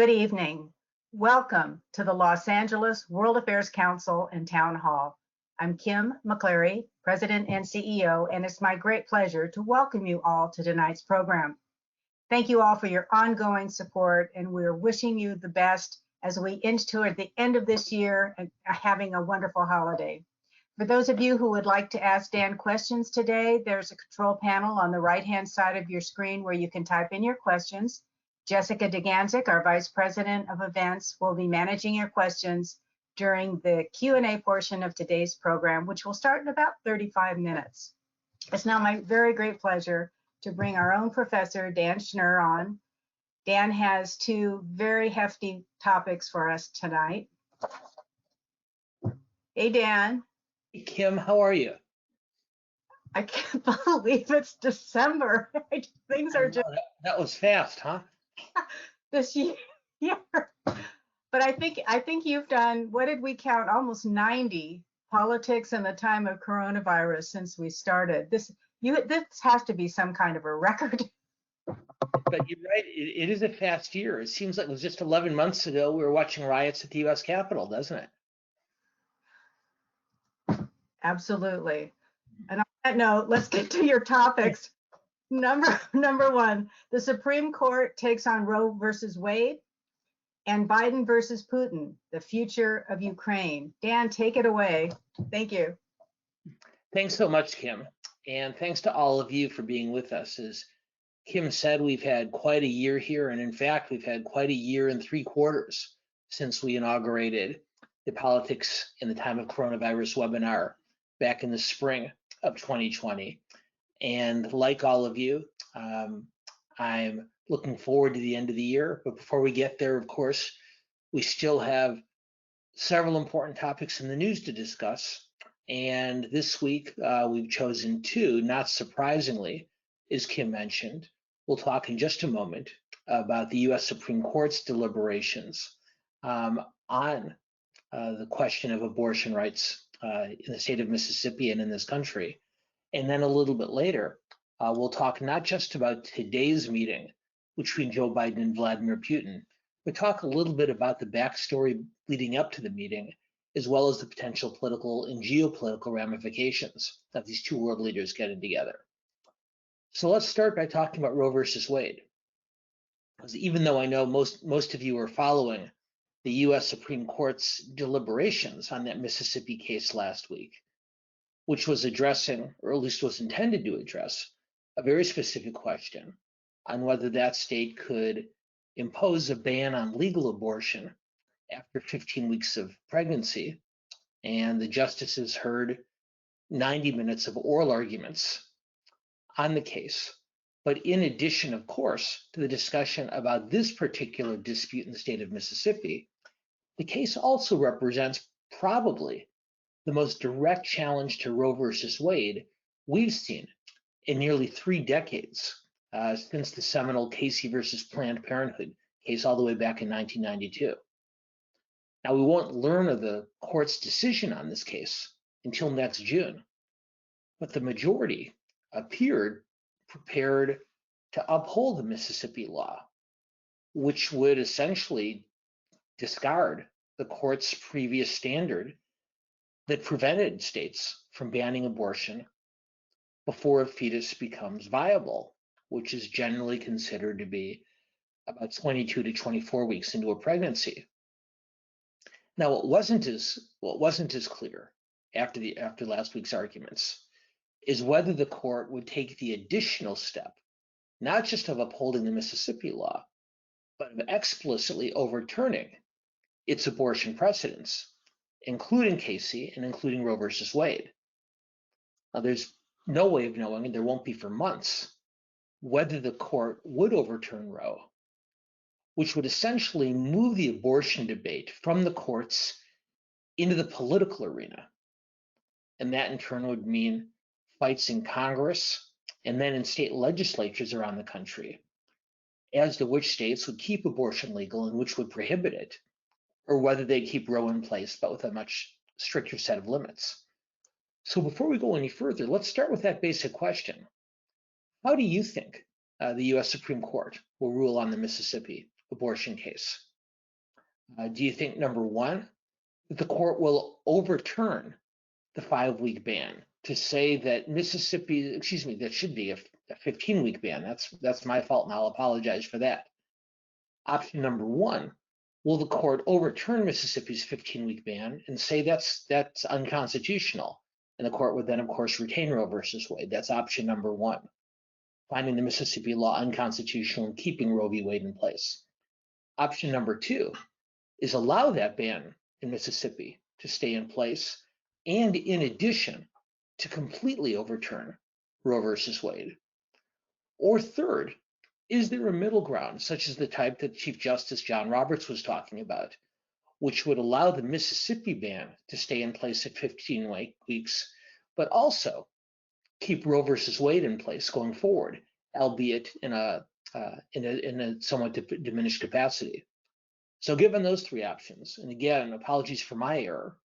Good evening. Welcome to the Los Angeles World Affairs Council and Town Hall. I'm Kim McCleary, President and CEO, and it's my great pleasure to welcome you all to tonight's program. Thank you all for your ongoing support, and we're wishing you the best as we inch toward the end of this year and having a wonderful holiday. For those of you who would like to ask Dan questions today, there's a control panel on the right-hand side of your screen where you can type in your questions. Jessica DeGanzik, our Vice President of Events, will be managing your questions during the Q&A portion of today's program, which will start in about 35 minutes. It's now my very great pleasure to bring our own professor, Dan Schnur, on. Dan has two very hefty topics for us tonight. Hey, Dan. Hey, Kim, how are you? I can't believe it's December. Things are just... That was fast, huh? This year. But I think you've done, what did we count? Almost 90 politics in the time of coronavirus since we started. This has to be some kind of a record. But you're right, it is a fast year. It seems like it was just 11 months ago we were watching riots at the U.S. Capitol, doesn't it? Absolutely. And on that note, let's get to your topics. Number one, the Supreme Court takes on Roe versus Wade and Biden versus Putin, the future of Ukraine. Dan, take it away. Thank you. Thanks so much, Kim. And thanks to all of you for being with us. As Kim said, we've had quite a year here. And in fact, we've had quite a year and 3 quarters since we inaugurated the Politics in the Time of Coronavirus webinar back in the spring of 2020. And like all of you, I'm looking forward to the end of the year. But before we get there, of course, we still have several important topics in the news to discuss. And this week, we've chosen 2, not surprisingly, as Kim mentioned. We'll talk in just a moment about the U.S. Supreme Court's deliberations on the question of abortion rights in the state of Mississippi and in this country. And then a little bit later, we'll talk not just about today's meeting between Joe Biden and Vladimir Putin, but talk a little bit about the backstory leading up to the meeting, as well as the potential political and geopolitical ramifications of these 2 world leaders getting together. So let's start by talking about Roe versus Wade. Because even though I know most of you are following the U.S. Supreme Court's deliberations on that Mississippi case last week, which was addressing, or at least was intended to address, a very specific question on whether that state could impose a ban on legal abortion after 15 weeks of pregnancy. And the justices heard 90 minutes of oral arguments on the case. But in addition, of course, to the discussion about this particular dispute in the state of Mississippi, the case also represents probably the most direct challenge to Roe versus Wade we've seen in nearly 3 decades, since the seminal Casey versus Planned Parenthood case all the way back in 1992. Now, we won't learn of the court's decision on this case until next June, but the majority appeared prepared to uphold the Mississippi law, which would essentially discard the court's previous standard that prevented states from banning abortion before a fetus becomes viable, which is generally considered to be about 22 to 24 weeks into a pregnancy. Now, what wasn't as clear after last week's arguments is whether the court would take the additional step, not just of upholding the Mississippi law, but of explicitly overturning its abortion precedents, including Casey and including Roe versus Wade. Now, there's no way of knowing, and there won't be for months, whether the court would overturn Roe, which would essentially move the abortion debate from the courts into the political arena. And that in turn would mean fights in Congress and then in state legislatures around the country as to which states would keep abortion legal and which would prohibit it, or whether they'd keep Roe in place, but with a much stricter set of limits. So before we go any further, let's start with that basic question. How do you think the U.S. Supreme Court will rule on the Mississippi abortion case? Do you think, number one, that the court will overturn the 5-week ban to say that that should be a 15-week ban? That's my fault, and I'll apologize for that. Option number one, will the court overturn Mississippi's 15-week ban and say that's unconstitutional? And the court would then, of course, retain Roe versus Wade. That's option number one, finding the Mississippi law unconstitutional and keeping Roe v. Wade in place. Option number two is allow that ban in Mississippi to stay in place, and in addition, to completely overturn Roe versus Wade. Or third, is there a middle ground, such as the type that Chief Justice John Roberts was talking about, which would allow the Mississippi ban to stay in place at 15 weeks, but also keep Roe versus Wade in place going forward, albeit in a somewhat diminished capacity? So given those three options, and again, apologies for my error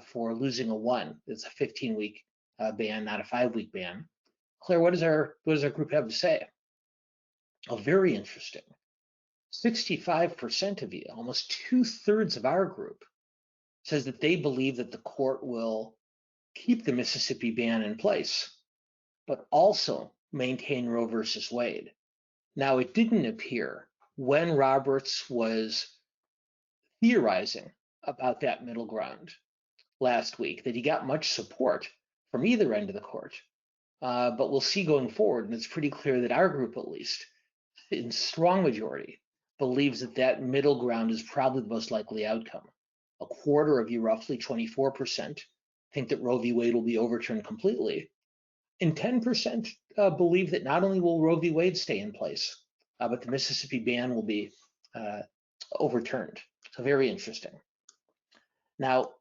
for losing a one, it's a 15-week ban, not a 5-week ban. Claire, what does our group have to say? Oh, very interesting. 65% of you, almost 2/3 of our group, says that they believe that the court will keep the Mississippi ban in place, but also maintain Roe versus Wade. Now, it didn't appear when Roberts was theorizing about that middle ground last week that he got much support from either end of the court. But we'll see going forward, and it's pretty clear that our group, at least, in strong majority, believes that that middle ground is probably the most likely outcome. A quarter of you, roughly 24%, think that Roe v. Wade will be overturned completely, and 10% believe that not only will Roe v. Wade stay in place, but the Mississippi ban will be overturned. So very interesting. Now,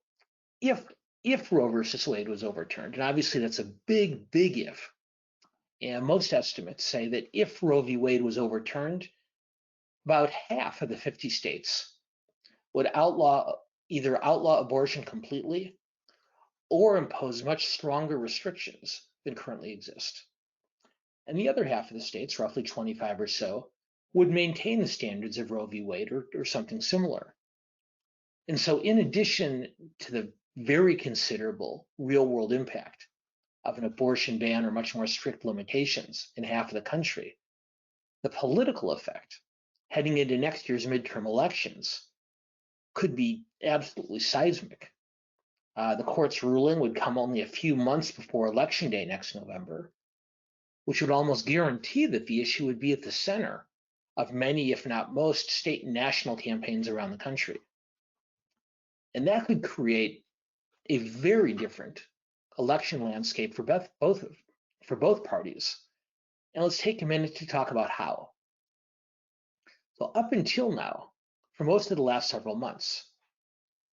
if Roe versus Wade was overturned, and obviously that's a big, big if, and most estimates say that if Roe v. Wade was overturned, about half of the 50 states would either outlaw abortion completely or impose much stronger restrictions than currently exist. And the other half of the states, roughly 25 or so, would maintain the standards of Roe v. Wade or something similar. And so in addition to the very considerable real-world impact of an abortion ban or much more strict limitations in half of the country, the political effect heading into next year's midterm elections could be absolutely seismic. The court's ruling would come only a few months before Election Day next November, which would almost guarantee that the issue would be at the center of many, if not most, state and national campaigns around the country. And that could create a very different election landscape for both parties. And let's take a minute to talk about how. So up until now, for most of the last several months,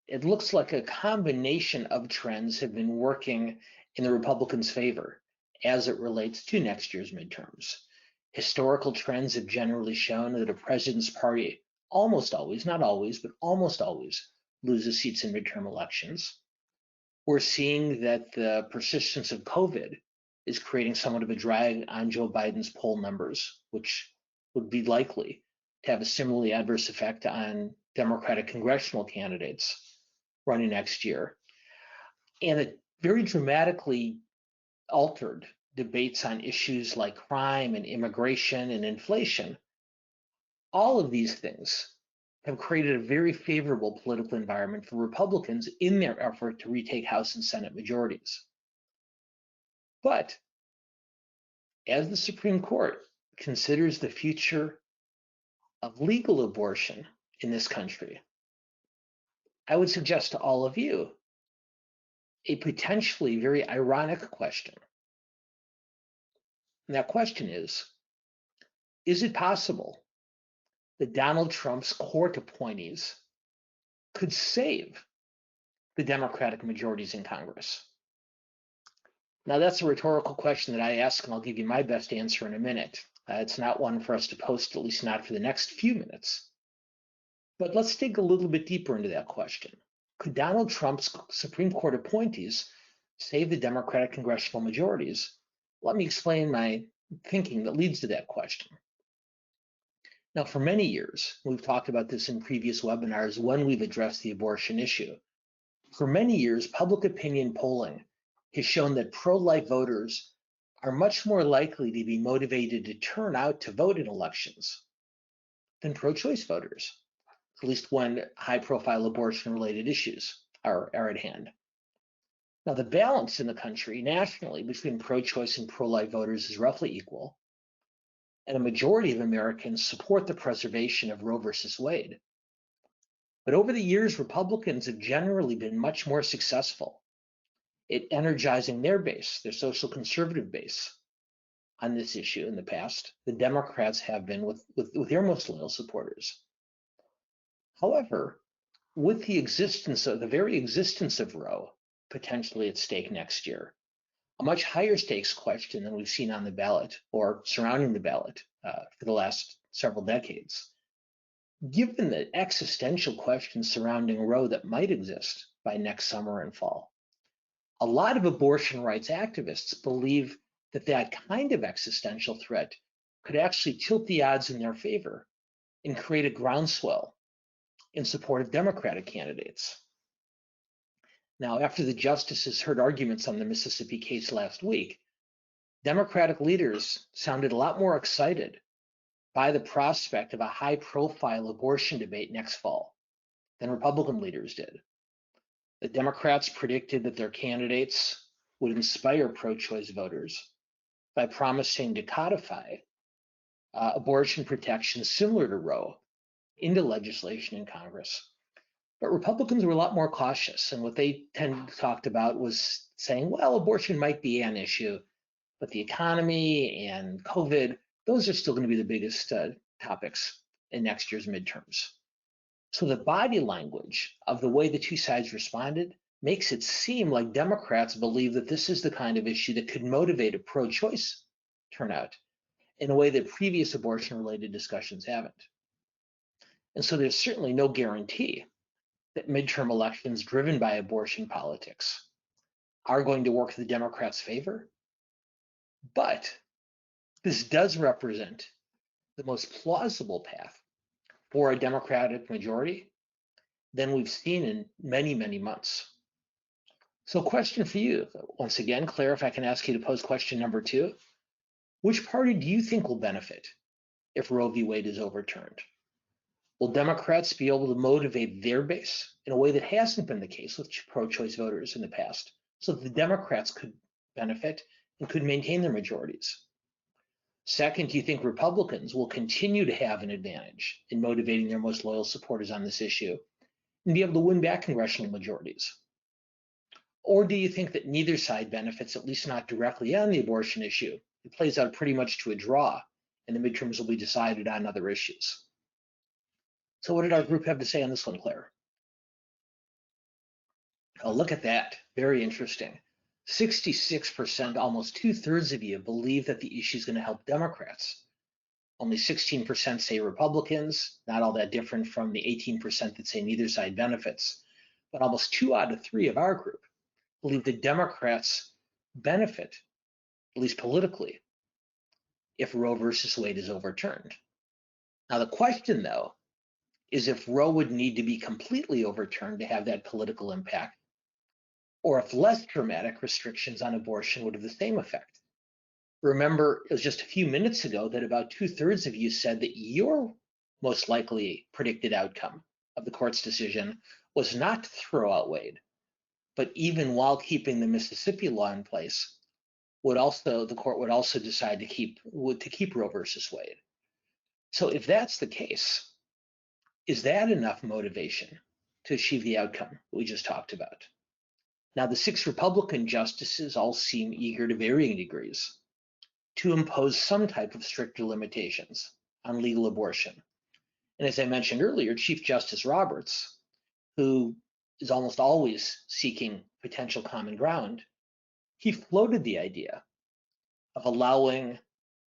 it looks like a combination of trends have been working in the Republicans' favor as it relates to next year's midterms. Historical trends have generally shown that a president's party almost always, not always, but almost always loses seats in midterm elections. We're seeing that the persistence of COVID is creating somewhat of a drag on Joe Biden's poll numbers, which would be likely to have a similarly adverse effect on Democratic congressional candidates running next year. And it very dramatically altered debates on issues like crime and immigration and inflation. All of these things have created a very favorable political environment for Republicans in their effort to retake House and Senate majorities. But as the Supreme Court considers the future of legal abortion in this country, I would suggest to all of you a potentially very ironic question. And that question is it possible that Donald Trump's court appointees could save the Democratic majorities in Congress? Now, that's a rhetorical question that I ask, and I'll give you my best answer in a minute. It's not one for us to post, at least not for the next few minutes. But let's dig a little bit deeper into that question. Could Donald Trump's Supreme Court appointees save the Democratic congressional majorities? Let me explain my thinking that leads to that question. Now, for many years, we've talked about this in previous webinars when we've addressed the abortion issue. For many years, public opinion polling has shown that pro-life voters are much more likely to be motivated to turn out to vote in elections than pro-choice voters, at least when high-profile abortion-related issues are at hand. Now, the balance in the country nationally between pro-choice and pro-life voters is roughly equal, and a majority of Americans support the preservation of Roe versus Wade. But over the years, Republicans have generally been much more successful at energizing their base, their social conservative base, on this issue in the past. The Democrats have been with their most loyal supporters. However, with the very existence of Roe potentially at stake next year, a much higher stakes question than we've seen on the ballot or surrounding the ballot for the last several decades. Given the existential questions surrounding Roe that might exist by next summer and fall, a lot of abortion rights activists believe that that kind of existential threat could actually tilt the odds in their favor and create a groundswell in support of Democratic candidates. Now, after the justices heard arguments on the Mississippi case last week, Democratic leaders sounded a lot more excited by the prospect of a high-profile abortion debate next fall than Republican leaders did. The Democrats predicted that their candidates would inspire pro-choice voters by promising to codify abortion protections similar to Roe into legislation in Congress. But Republicans were a lot more cautious, and what they talked about was saying, well, abortion might be an issue, but the economy and COVID, those are still going to be the biggest topics in next year's midterms. So the body language of the way the two sides responded makes it seem like Democrats believe that this is the kind of issue that could motivate a pro-choice turnout in a way that previous abortion-related discussions haven't. And so there's certainly no guarantee that midterm elections driven by abortion politics are going to work in the Democrats' favor. But this does represent the most plausible path for a Democratic majority than we've seen in many, many months. So question for you, once again, Claire, if I can ask you to pose question number 2, which party do you think will benefit if Roe v. Wade is overturned? Will Democrats be able to motivate their base in a way that hasn't been the case with pro-choice voters in the past, so that the Democrats could benefit and could maintain their majorities? Second, do you think Republicans will continue to have an advantage in motivating their most loyal supporters on this issue and be able to win back congressional majorities? Or do you think that neither side benefits, at least not directly on the abortion issue? It plays out pretty much to a draw, and the midterms will be decided on other issues. So what did our group have to say on this one, Claire? Oh, look at that. Very interesting. 66%, almost 2/3 of you believe that the issue is going to help Democrats. Only 16% say Republicans, not all that different from the 18% that say neither side benefits. But almost 2 out of 3 of our group believe that Democrats benefit, at least politically, if Roe versus Wade is overturned. Now, the question, though, is if Roe would need to be completely overturned to have that political impact, or if less dramatic restrictions on abortion would have the same effect. Remember, it was just a few minutes ago that about 2/3 of you said that your most likely predicted outcome of the court's decision was not to throw out Wade, but even while keeping the Mississippi law in place, the court would also decide to keep Roe versus Wade. So if that's the case, is that enough motivation to achieve the outcome we just talked about? Now, the 6 Republican justices all seem eager to varying degrees to impose some type of stricter limitations on legal abortion. And as I mentioned earlier, Chief Justice Roberts, who is almost always seeking potential common ground, he floated the idea of allowing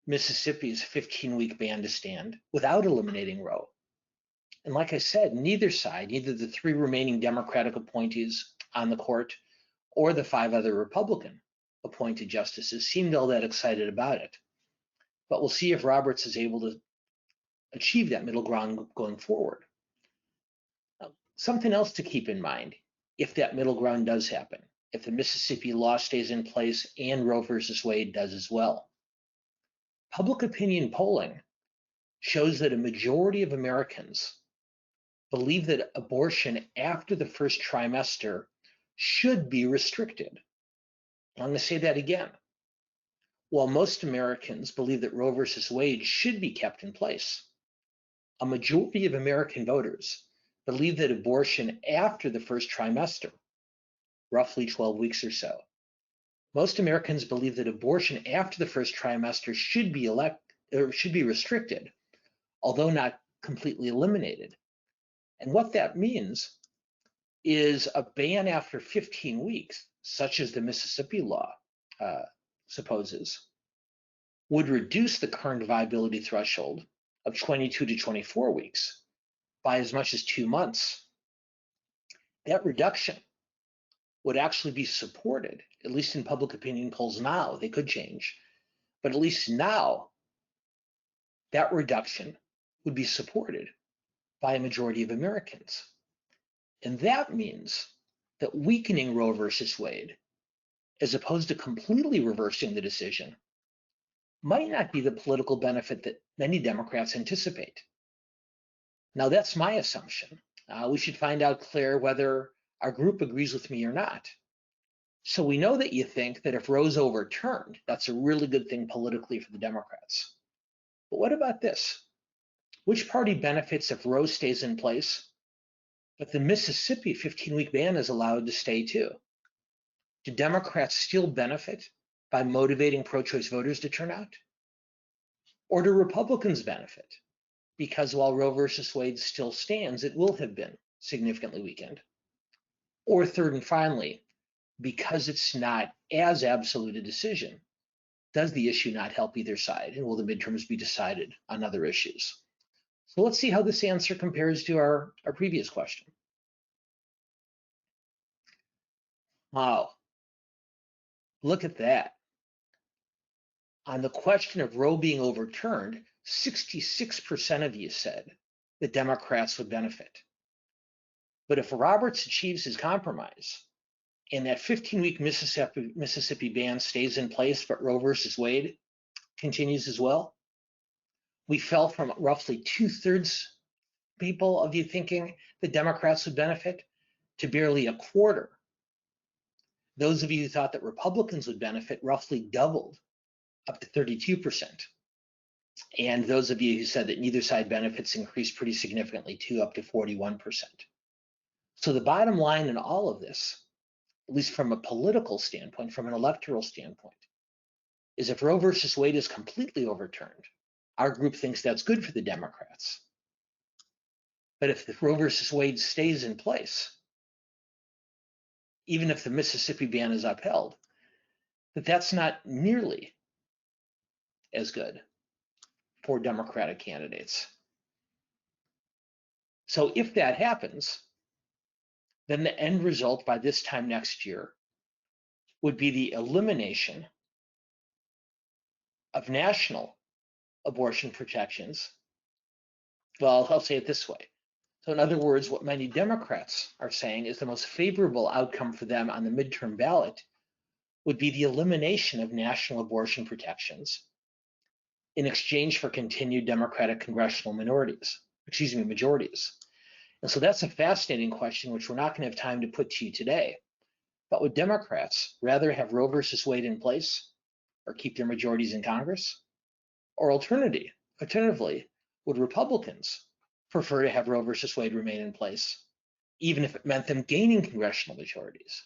Mississippi's 15-week ban to stand without eliminating Roe. And like I said, neither side, neither the 3 remaining Democratic appointees on the court or the 5 other Republican appointed justices seemed all that excited about it. But we'll see if Roberts is able to achieve that middle ground going forward. Something else to keep in mind if that middle ground does happen, if the Mississippi law stays in place and Roe versus Wade does as well. Public opinion polling shows that a majority of Americans believe that abortion after the first trimester should be restricted. I'm going to say that again. While most Americans believe that Roe versus Wade should be kept in place, a majority of American voters believe that abortion after the first trimester, roughly 12 weeks or so, most Americans believe that abortion after the first trimester should be restricted, although not completely eliminated. And what that means is a ban after 15 weeks, such as the Mississippi law supposes, would reduce the current viability threshold of 22 to 24 weeks by as much as 2 months. That reduction would actually be supported, at least in public opinion polls now. They could change, but at least now, that reduction would be supported by a majority of Americans. And that means that weakening Roe versus Wade, as opposed to completely reversing the decision, might not be the political benefit that many Democrats anticipate. Now, that's my assumption. We should find out, Claire, whether our group agrees with me or not. So we know that you think that if Roe's overturned, that's a really good thing politically for the Democrats. But what about this? Which party benefits if Roe stays in place, but the Mississippi 15-week ban is allowed to stay too? Do Democrats still benefit by motivating pro-choice voters to turn out? Or do Republicans benefit? Because while Roe versus Wade still stands, it will have been significantly weakened. Or third and finally, because it's not as absolute a decision, does the issue not help either side? And will the midterms be decided on other issues? So let's see how this answer compares to our previous question. Wow, look at that. On the question of Roe being overturned, 66% of you said that Democrats would benefit. But if Roberts achieves his compromise and that 15-week Mississippi ban stays in place, but Roe versus Wade continues as well, we fell from roughly 2/3 people of you thinking the Democrats would benefit to barely a quarter. Those of you who thought that Republicans would benefit roughly doubled, up to 32%. And those of you who said that neither side benefits increased pretty significantly too, up to 41%. So the bottom line in all of this, at least from a political standpoint, from an electoral standpoint, is if Roe versus Wade is completely overturned, our group thinks that's good for the Democrats. But if the Roe versus Wade stays in place, even if the Mississippi ban is upheld, that's not nearly as good for Democratic candidates. So if that happens, then the end result by this time next year would be the elimination of national abortion protections. Well, I'll say it this way. So in other words, what many Democrats are saying is the most favorable outcome for them on the midterm ballot would be the elimination of national abortion protections in exchange for continued Democratic congressional majorities. And so that's a fascinating question, which we're not going to have time to put to you today. But would Democrats rather have Roe versus Wade in place or keep their majorities in Congress? Or alternatively, would Republicans prefer to have Roe versus Wade remain in place, even if it meant them gaining congressional majorities?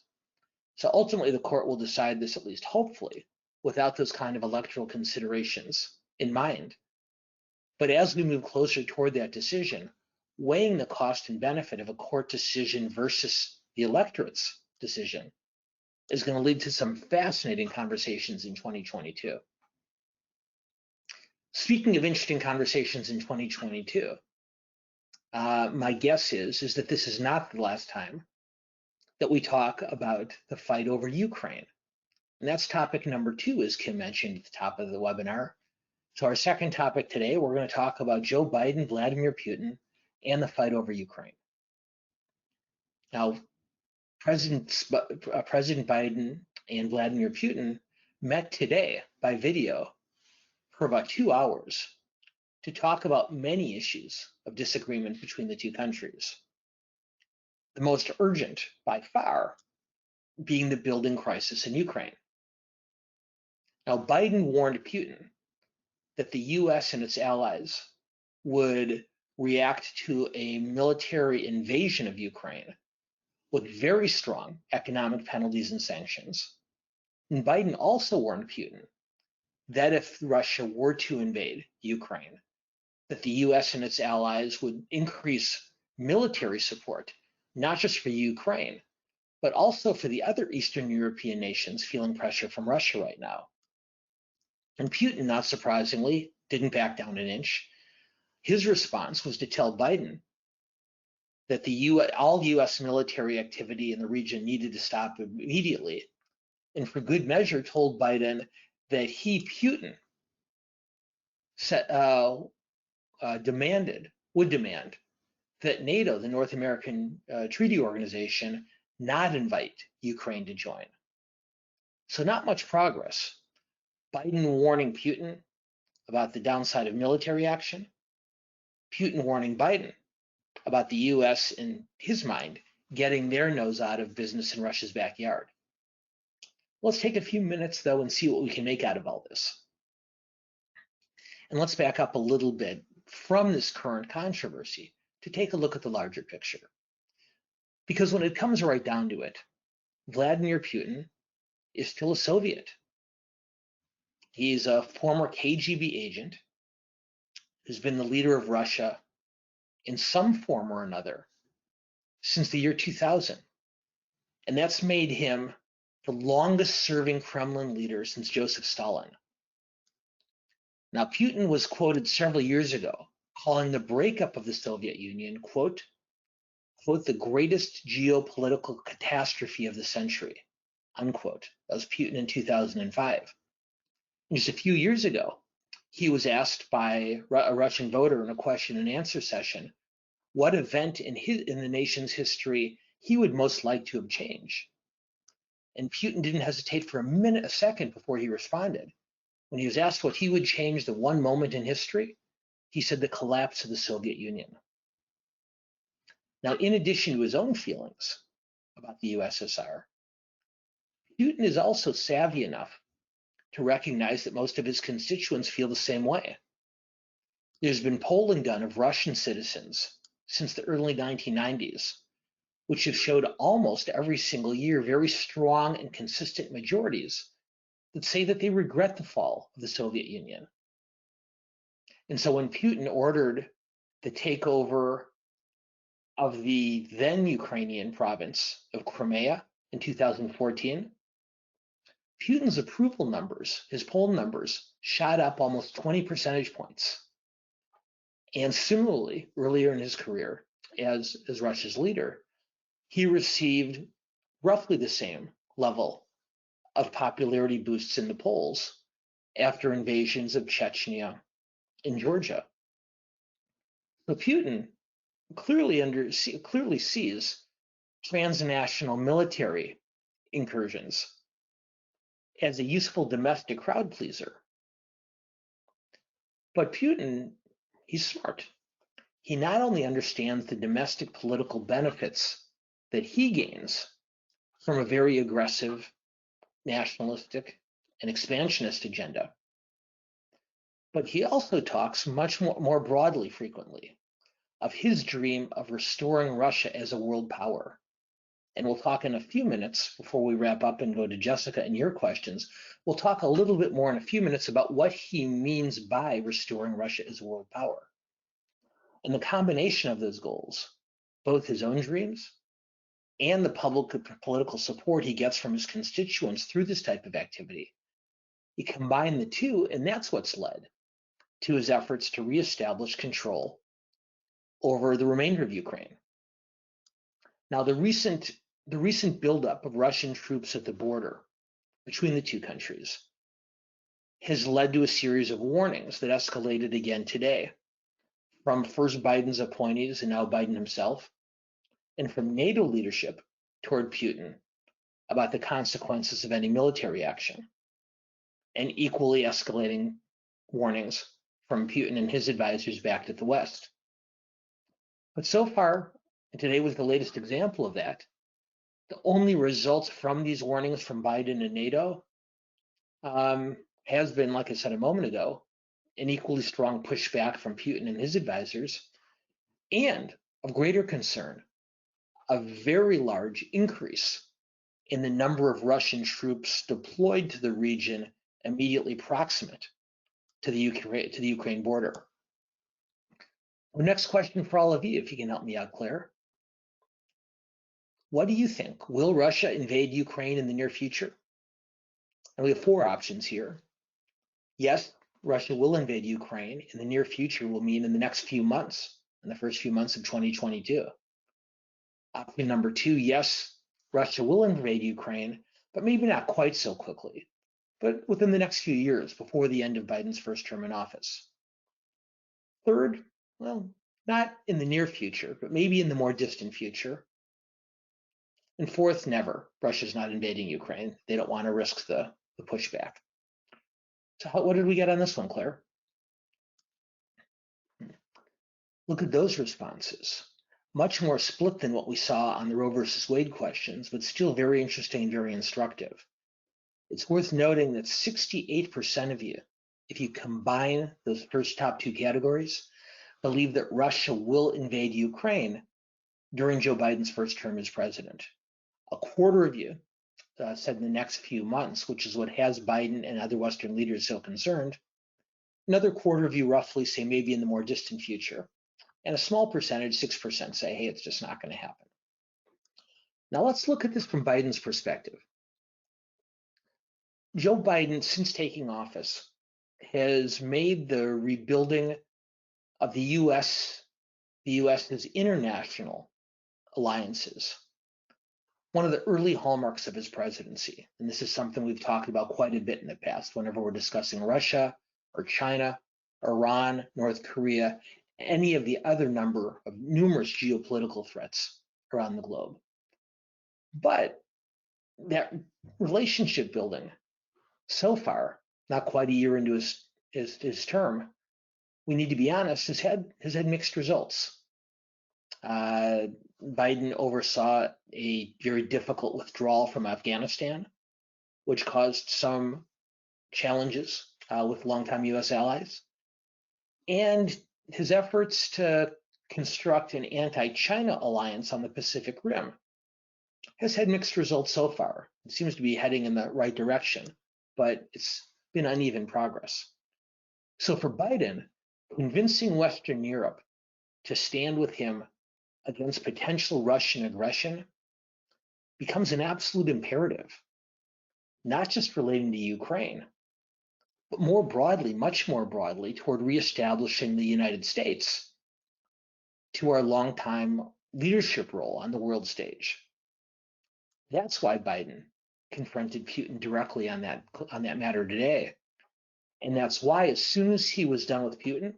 So ultimately, the court will decide this, at least hopefully, without those kind of electoral considerations in mind. But as we move closer toward that decision, weighing the cost and benefit of a court decision versus the electorate's decision is going to lead to some fascinating conversations in 2022. Speaking of interesting conversations in 2022, my guess is that this is not the last time that we talk about the fight over Ukraine. And that's topic number 2, as Kim mentioned at the top of the webinar. So our second topic today, we're going to talk about Joe Biden, Vladimir Putin, and the fight over Ukraine. Now, President Biden and Vladimir Putin met today by video for about 2 hours to talk about many issues of disagreement between the two countries. The most urgent, by far, being the building crisis in Ukraine. Now, Biden warned Putin that the US and its allies would react to a military invasion of Ukraine with very strong economic penalties and sanctions. And Biden also warned Putin that if Russia were to invade Ukraine, that the US and its allies would increase military support, not just for Ukraine, but also for the other Eastern European nations feeling pressure from Russia right now. And Putin, not surprisingly, didn't back down an inch. His response was to tell Biden that all US military activity in the region needed to stop immediately, and for good measure told Biden that he, Putin, would demand that NATO, the North American Treaty Organization, not invite Ukraine to join. So not much progress. Biden warning Putin about the downside of military action, Putin warning Biden about the US, in his mind, getting their nose out of business in Russia's backyard. Let's take a few minutes, though, and see what we can make out of all this. And let's back up a little bit from this current controversy to take a look at the larger picture. Because when it comes right down to it, Vladimir Putin is still a Soviet. He's a former KGB agent who's been the leader of Russia in some form or another since the year 2000. And that's made him the longest serving Kremlin leader since Joseph Stalin. Now, Putin was quoted several years ago calling the breakup of the Soviet Union, quote, the greatest geopolitical catastrophe of the century, unquote. That was Putin in 2005. And just a few years ago, he was asked by a Russian voter in a question and answer session what event in the nation's history he would most like to have changed. And Putin didn't hesitate for a second before he responded. When he was asked what he would change, the one moment in history, he said the collapse of the Soviet Union. Now, in addition to his own feelings about the USSR, Putin is also savvy enough to recognize that most of his constituents feel the same way. There's been polling done of Russian citizens since the early 1990s, which have showed almost every single year very strong and consistent majorities that say that they regret the fall of the Soviet Union. And so when Putin ordered the takeover of the then Ukrainian province of Crimea in 2014, Putin's approval numbers, his poll numbers, shot up almost 20 percentage points. And similarly, earlier in his career as Russia's leader, he received roughly the same level of popularity boosts in the polls after invasions of Chechnya and Georgia. So Putin clearly sees transnational military incursions as a useful domestic crowd pleaser. But Putin, he's smart. He not only understands the domestic political benefits that he gains from a very aggressive, nationalistic, and expansionist agenda, but he also talks much more broadly frequently of his dream of restoring Russia as a world power. And we'll talk in a few minutes before we wrap up and go to Jessica and your questions. We'll talk a little bit more in a few minutes about what he means by restoring Russia as a world power. And the combination of those goals, both his own dreams and the public political support he gets from his constituents through this type of activity, he combined the two, and that's what's led to his efforts to reestablish control over the remainder of Ukraine. Now, the recent buildup of Russian troops at the border between the two countries has led to a series of warnings that escalated again today, from first Biden's appointees and now Biden himself, and from NATO leadership toward Putin about the consequences of any military action, and equally escalating warnings from Putin and his advisors back at the West. But so far, and today was the latest example of that, the only results from these warnings from Biden and NATO has been, like I said a moment ago, an equally strong pushback from Putin and his advisors, and of greater concern, a very large increase in the number of Russian troops deployed to the region immediately proximate to the Ukraine border. The next question for all of you, if you can help me out, Claire. What do you think? Will Russia invade Ukraine in the near future? And we have four options here. Yes, Russia will invade Ukraine in the near future will mean in the next few months, in the first few months of 2022. Option number two, yes, Russia will invade Ukraine, but maybe not quite so quickly, but within the next few years before the end of Biden's first term in office. Third, well, not in the near future, but maybe in the more distant future. And fourth, never. Russia's not invading Ukraine. They don't want to risk the pushback. So what did we get on this one, Claire? Look at those responses. Much more split than what we saw on the Roe versus Wade questions, but still very interesting, very instructive. It's worth noting that 68% of you, if you combine those first top two categories, believe that Russia will invade Ukraine during Joe Biden's first term as president. A quarter of you said in the next few months, which is what has Biden and other Western leaders so concerned. Another quarter of you roughly say maybe in the more distant future. And a small percentage, 6%, say, hey, it's just not going to happen. Now let's look at this from Biden's perspective. Joe Biden, since taking office, has made the rebuilding of the U.S.'s international alliances one of the early hallmarks of his presidency. And this is something we've talked about quite a bit in the past whenever we're discussing Russia or China, Iran, North Korea, any of the other number of numerous geopolitical threats around the globe. But that relationship building so far, not quite a year into his term, we need to be honest, has had mixed results. Biden oversaw a very difficult withdrawal from Afghanistan, which caused some challenges with longtime U.S. allies. And his efforts to construct an anti-China alliance on the Pacific Rim has had mixed results so far. It seems to be heading in the right direction, but it's been uneven progress. So for Biden, convincing Western Europe to stand with him against potential Russian aggression becomes an absolute imperative, not just relating to Ukraine, but more broadly, much more broadly, toward reestablishing the United States to our longtime leadership role on the world stage. That's why Biden confronted Putin directly on that matter today. And that's why, as soon as he was done with Putin,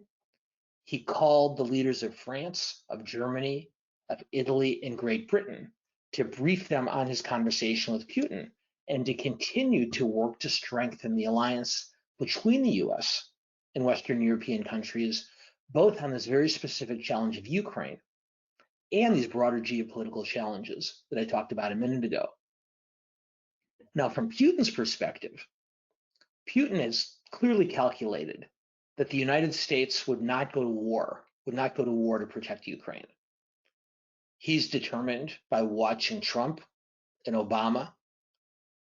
he called the leaders of France, of Germany, of Italy, and Great Britain to brief them on his conversation with Putin and to continue to work to strengthen the alliance between the US and Western European countries, both on this very specific challenge of Ukraine and these broader geopolitical challenges that I talked about a minute ago. Now, from Putin's perspective, Putin has clearly calculated that the United States would not go to war to protect Ukraine. He's determined by watching Trump and Obama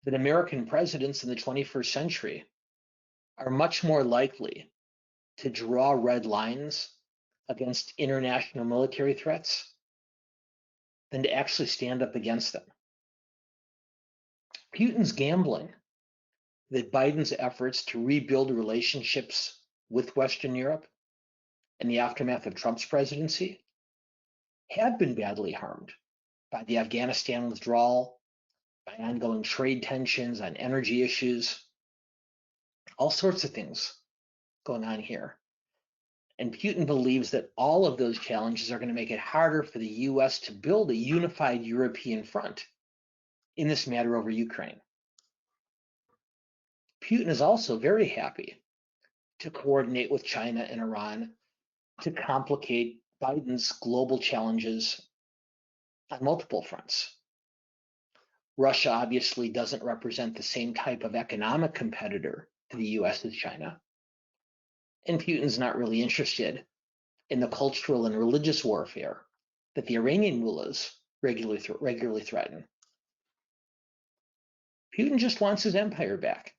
that American presidents in the 21st century are much more likely to draw red lines against international military threats than to actually stand up against them. Putin's gambling that Biden's efforts to rebuild relationships with Western Europe in the aftermath of Trump's presidency have been badly harmed by the Afghanistan withdrawal, by ongoing trade tensions on energy issues. all sorts of things going on here. And Putin believes that all of those challenges are going to make it harder for the US to build a unified European front in this matter over Ukraine. Putin is also very happy to coordinate with China and Iran to complicate Biden's global challenges on multiple fronts. Russia obviously doesn't represent the same type of economic competitor to the US as China. And Putin's not really interested in the cultural and religious warfare that the Iranian mullahs regularly threaten. Putin just wants his empire back.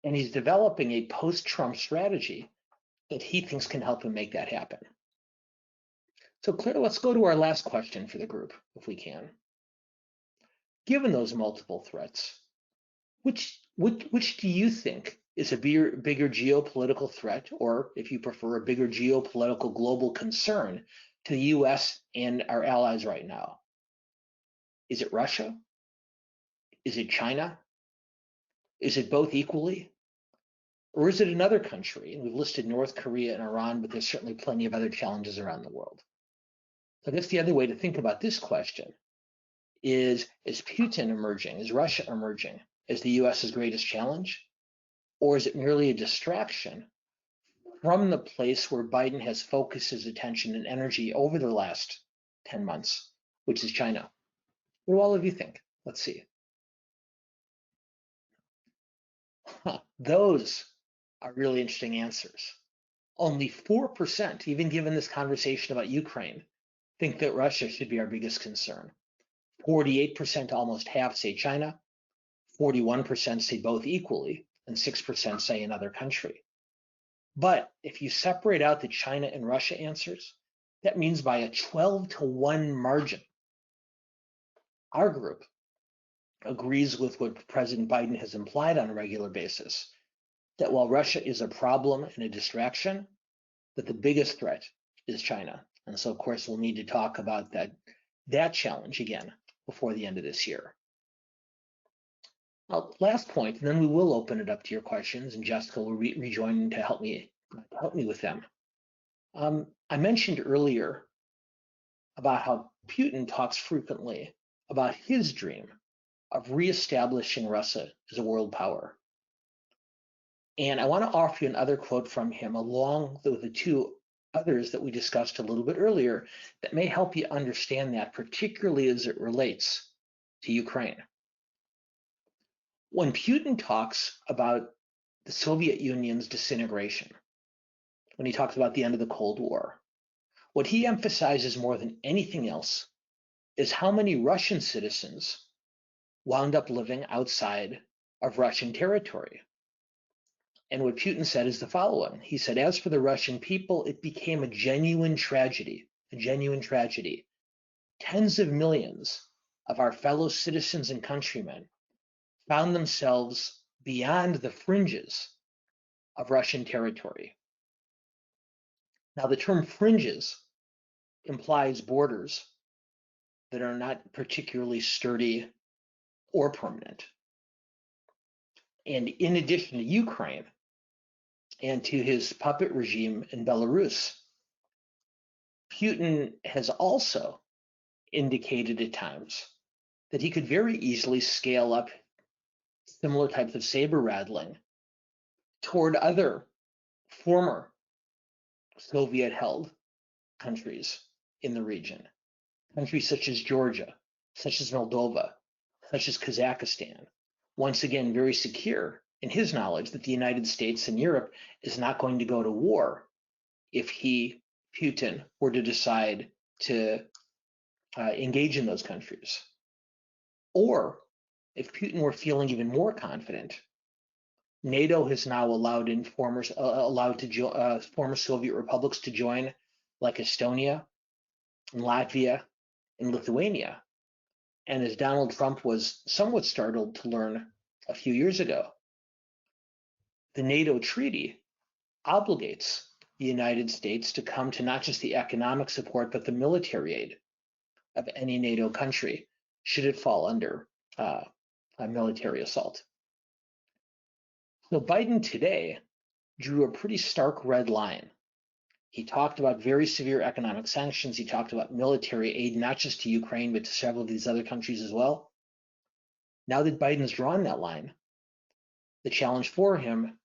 And he's developing a post-Trump strategy that he thinks can help him make that happen. So Claire, let's go to our last question for the group, if we can. Given those multiple threats, which do you think is a bigger geopolitical threat, or if you prefer, a bigger geopolitical global concern to the US and our allies right now? Is it Russia? Is it China? Is it both equally? Or is it another country? And we've listed North Korea and Iran, but there's certainly plenty of other challenges around the world. So I guess the other way to think about this question is Putin emerging, is Russia emerging as the US's greatest challenge? Or is it merely a distraction from the place where Biden has focused his attention and energy over the last 10 months, which is China? What do all of you think? Let's see. Those are really interesting answers. Only 4%, even given this conversation about Ukraine, think that Russia should be our biggest concern. 48%, almost half, say China. 41% say both equally, and 6% say another country. But if you separate out the China and Russia answers, that means by a 12-to-1 margin, our group agrees with what President Biden has implied on a regular basis, that while Russia is a problem and a distraction, that the biggest threat is China. And so, of course, we'll need to talk about that challenge again before the end of this year. Now, last point, and then we will open it up to your questions, and Jessica will rejoin to help me with them. I mentioned earlier about how Putin talks frequently about his dream of reestablishing Russia as a world power. And I want to offer you another quote from him, along with the two others that we discussed a little bit earlier, that may help you understand that, particularly as it relates to Ukraine. When Putin talks about the Soviet Union's disintegration, when he talks about the end of the Cold War, what he emphasizes more than anything else is how many Russian citizens wound up living outside of Russian territory. And what Putin said is the following. He said, as for the Russian people, it became a genuine tragedy. Tens of millions of our fellow citizens and countrymen found themselves beyond the fringes of Russian territory. Now, the term fringes implies borders that are not particularly sturdy or permanent. And in addition to Ukraine and to his puppet regime in Belarus, Putin has also indicated at times that he could very easily scale up similar types of saber rattling toward other former Soviet-held countries in the region, countries such as Georgia, such as Moldova, such as Kazakhstan, once again very secure in his knowledge that the United States and Europe is not going to go to war if Putin, were to decide to engage in those countries. Or if Putin were feeling even more confident, NATO has now allowed former Soviet republics to join, like Estonia, and Latvia, and Lithuania. And as Donald Trump was somewhat startled to learn a few years ago, the NATO treaty obligates the United States to come to not just the economic support, but the military aid of any NATO country, should it fall under a military assault. So Biden today drew a pretty stark red line. He talked about very severe economic sanctions. He talked about military aid, not just to Ukraine, but to several of these other countries as well. Now that Biden's drawn that line, the challenge for him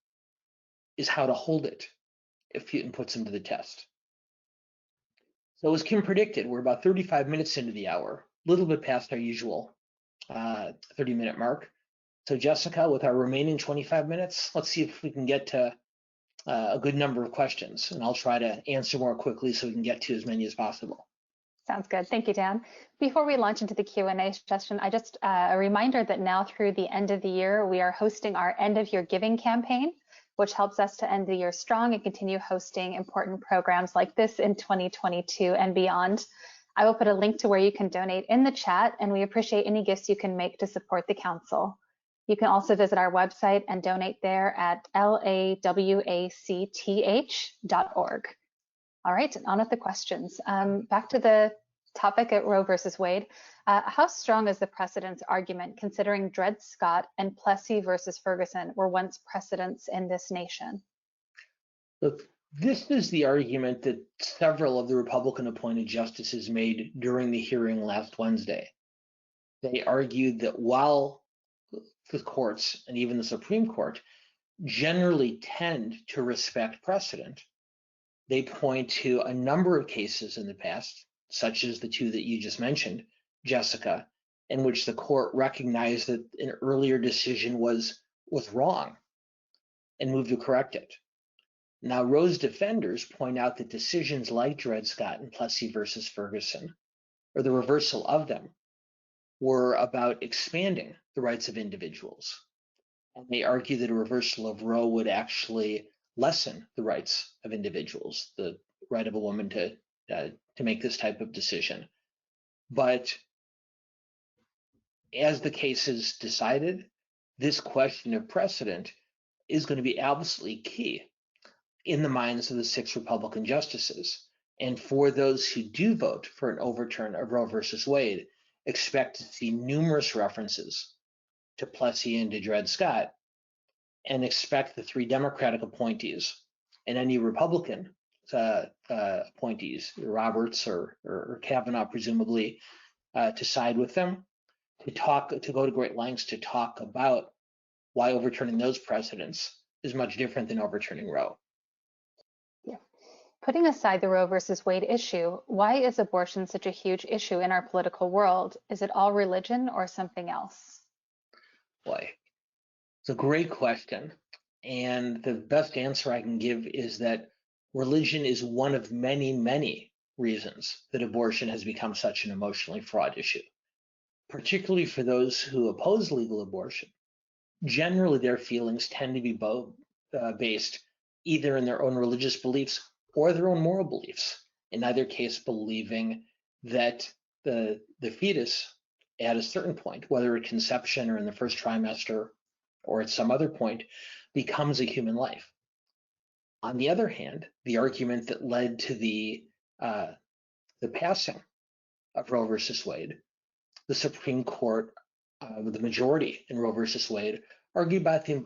is how to hold it if Putin puts him to the test. So as Kim predicted, we're about 35 minutes into the hour, a little bit past our usual 30-minute mark. So Jessica, with our remaining 25 minutes, let's see if we can get to a good number of questions, and I'll try to answer more quickly so we can get to as many as possible. Sounds good. Thank you, Dan. Before we launch into the Q&A session, I just a reminder that now through the end of the year, we are hosting our end of year giving campaign, which helps us to end the year strong and continue hosting important programs like this in 2022 and beyond. I will put a link to where you can donate in the chat, and we appreciate any gifts you can make to support the council. You can also visit our website and donate there at lawacth.org. All right, on with the questions. Back to the topic at Roe versus Wade. How strong is the precedent's argument considering Dred Scott and Plessy versus Ferguson were once precedents in this nation? Look, this is the argument that several of the Republican appointed justices made during the hearing last Wednesday. They argued that while the courts and even the Supreme Court generally tend to respect precedent, they point to a number of cases in the past, such as the two that you just mentioned, Jessica, in which the court recognized that an earlier decision was wrong and moved to correct it. Now, Roe's defenders point out that decisions like Dred Scott and Plessy versus Ferguson, or the reversal of them, were about expanding the rights of individuals. And they argue that a reversal of Roe would actually lessen the rights of individuals, the right of a woman to make this type of decision. But as the case is decided, this question of precedent is going to be absolutely key in the minds of the 6 Republican justices. And for those who do vote for an overturn of Roe versus Wade, expect to see numerous references to Plessy and to Dred Scott, and expect the 3 Democratic appointees and any Republican appointees, Roberts or Kavanaugh, presumably, to side with them, to go to great lengths to talk about why overturning those precedents is much different than overturning Roe. Yeah. Putting aside the Roe versus Wade issue, why is abortion such a huge issue in our political world? Is it all religion or something else? Boy, it's a great question. And the best answer I can give is that religion is one of many, many reasons that abortion has become such an emotionally fraught issue, particularly for those who oppose legal abortion. Generally, their feelings tend to be based either in their own religious beliefs or their own moral beliefs. In either case, believing that the fetus at a certain point, whether at conception or in the first trimester or at some other point, becomes a human life. On the other hand, the argument that led to the passing of Roe versus Wade, the Supreme Court, with the majority in Roe versus Wade, argued about the